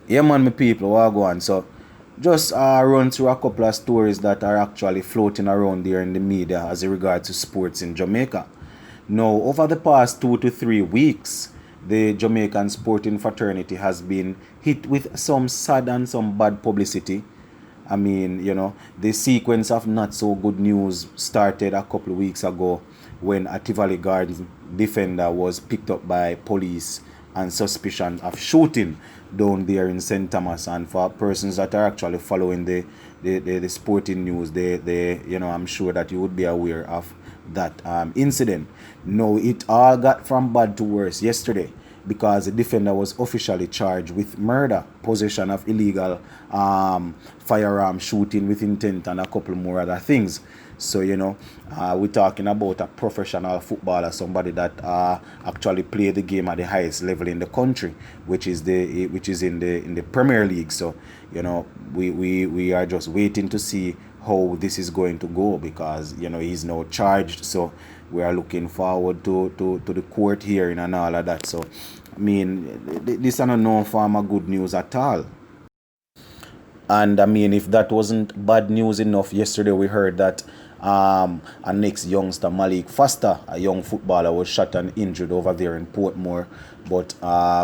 Yeah, man, my people, what go on? So, just run through a couple of stories that are actually floating around there in the media as it regards to sports in Jamaica. Now, over the past 2 to 3 weeks, the Jamaican sporting fraternity has been hit with some sad and some bad publicity. I mean, the sequence of not so good news started a couple of weeks ago when a Tivoli Gardens defender was picked up by police and suspicion of shooting down there in St. Thomas. And for persons that are actually following the sporting news, I'm sure that you would be aware of that incident. No, it all got from bad to worse yesterday because the defender was officially charged with murder, possession of illegal firearm, shooting with intent, and a couple more other things. So, we're talking about a professional footballer, somebody that actually played the game at the highest level in the country, which is in the Premier League. So, we are just waiting to see how this is going to go because he's now charged. So we are looking forward to the court hearing and all of that. So I mean, this is not no form of good news at all. And I mean, if that wasn't bad news enough, yesterday we heard that a next youngster, Malik Foster, a young footballer, was shot and injured over there in Portmore. But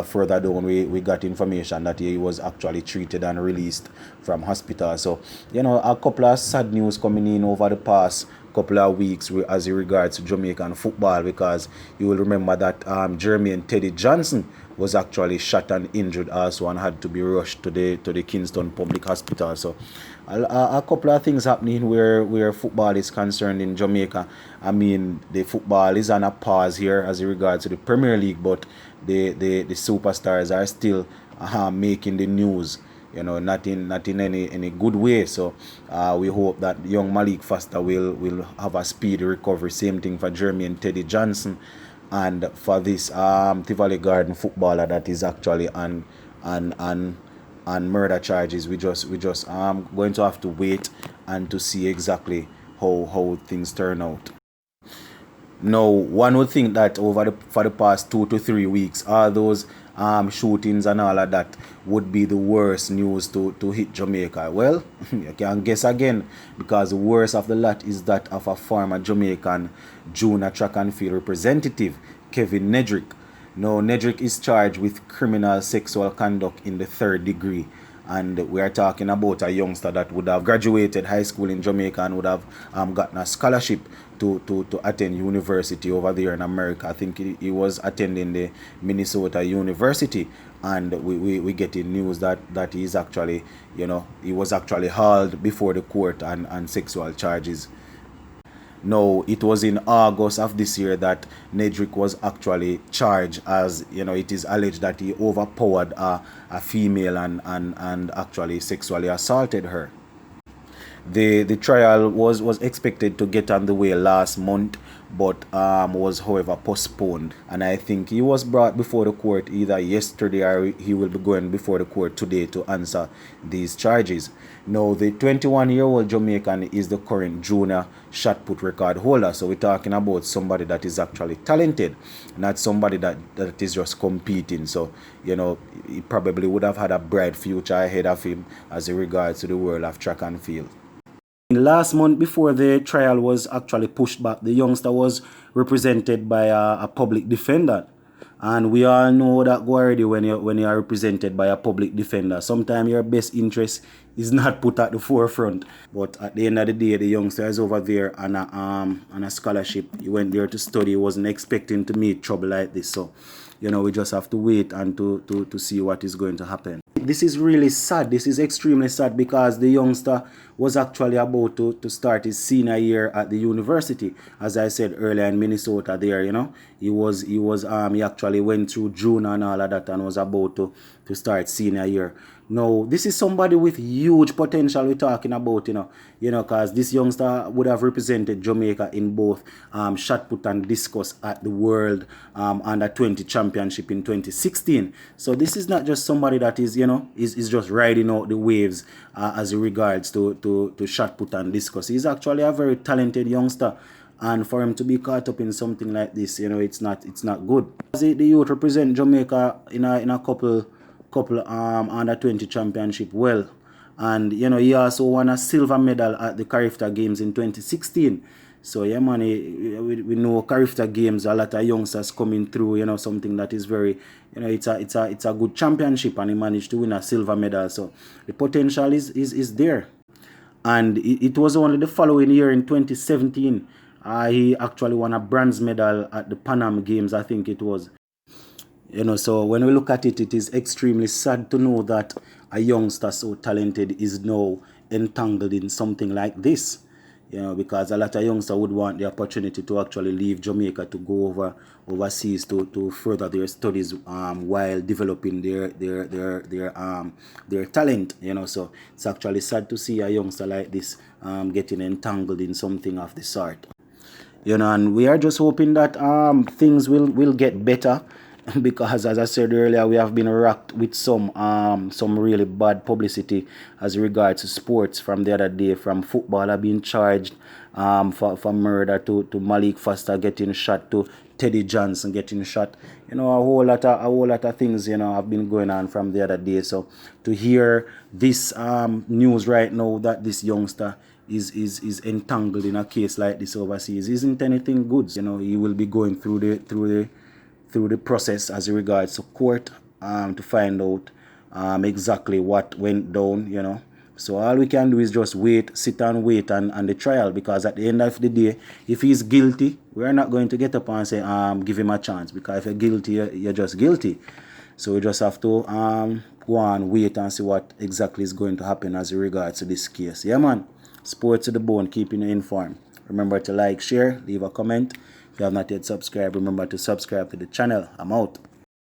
further down, we got information that he was actually treated and released from hospital. So, a couple of sad news coming in over the past couple of weeks as it regards to Jamaican football, because you will remember that Jermaine Teddy Johnson was actually shot and injured also and had to be rushed to the Kingston Public Hospital. So a couple of things happening where football is concerned in Jamaica. I mean, the football is on a pause here as it regards to the Premier League, but the superstars are still making the news, not in any good way. So we hope that young Malik Foster will have a speedy recovery. Same thing for Jermaine Teddy Johnson, and for this Tivoli Garden footballer that is actually on murder charges. We just going to have to wait and to see exactly how things turn out. Now, one would think that for the past 2 to 3 weeks, all those shootings and all of that would be the worst news to hit Jamaica. Well, you can guess again, because the worst of the lot is that of a former Jamaican junior track and field representative, Kevin Nedrick. Now, Nedrick is charged with criminal sexual conduct in the third degree. And we are talking about a youngster that would have graduated high school in Jamaica and would have gotten a scholarship to attend university over there in America. I think he was attending the Minnesota University, and we getting news that he's actually, he was actually hauled before the court and sexual charges. No, it was in August of this year that Nedrick was actually charged, as it is alleged that he overpowered a female and actually sexually assaulted her. The trial was expected to get underway last month, but was however postponed. And I think he was brought before the court either yesterday or he will be going before the court today to answer these charges. Now, the 21-year-old Jamaican is the current junior shot put record holder. So we're talking about somebody that is actually talented, not somebody that is just competing. So, he probably would have had a bright future ahead of him as it regards to the world of track and field. Last month, before the trial was actually pushed back, the youngster was represented by a public defender. And we all know that go already when you are represented by a public defender. Sometimes your best interest is not put at the forefront. But at the end of the day, the youngster is over there on a scholarship. He went there to study. He wasn't expecting to meet trouble like this. So, we just have to wait and to see what is going to happen. This is really sad. This is extremely sad because the youngster was actually about to start his senior year at the university. As I said earlier, in Minnesota there, he actually went through June and all of that and was about to start senior year. Now, this is somebody with huge potential we're talking about, because this youngster would have represented Jamaica in both shot put and discus at the World Under 20 Championship in 2016. So this is not just somebody that is, is just riding out the waves as regards to shot put and discus. He's actually a very talented youngster. And for him to be caught up in something like this, it's not good. The youth represent Jamaica in a couple couple under 20 championship well. And you know, he also won a silver medal at the Carifta Games in 2016. So yeah, man, we know Carifta Games, a lot of youngsters coming through, you know, something that is very, you know, it's a good championship, and he managed to win a silver medal. So the potential is there. And it was only the following year in 2017 he actually won a bronze medal at the Pan Am Games, I think it was. You know, so when we look at it, it is extremely sad to know that a youngster so talented is now entangled in something like this. You know, because a lot of youngsters would want the opportunity to actually leave Jamaica to go overseas to further their studies while developing their talent. You know, so it's actually sad to see a youngster like this getting entangled in something of the sort. You know, and we are just hoping that things will get better, because as I said earlier, we have been rocked with some really bad publicity as regards to sports from the other day, from footballer being charged for murder, to Malik Foster getting shot, to Teddy Johnson getting shot. You know, a whole lot of things, you know, have been going on from the other day. So to hear this news right now that this youngster is entangled in a case like this overseas isn't anything good. You know, he will be going through the process as regards to court to find out exactly what went down. You know, so all we can do is just sit and wait on the trial, because at the end of the day, if he's guilty, we're not going to get up and say give him a chance, because if you're guilty, you're just guilty. So we just have to go on, wait and see what exactly is going to happen as regards to this case. Yeah, man. Sports to the bone, keeping you informed. Remember to like, share, leave a comment. If you have not yet subscribed, remember to subscribe to the channel. I'm out.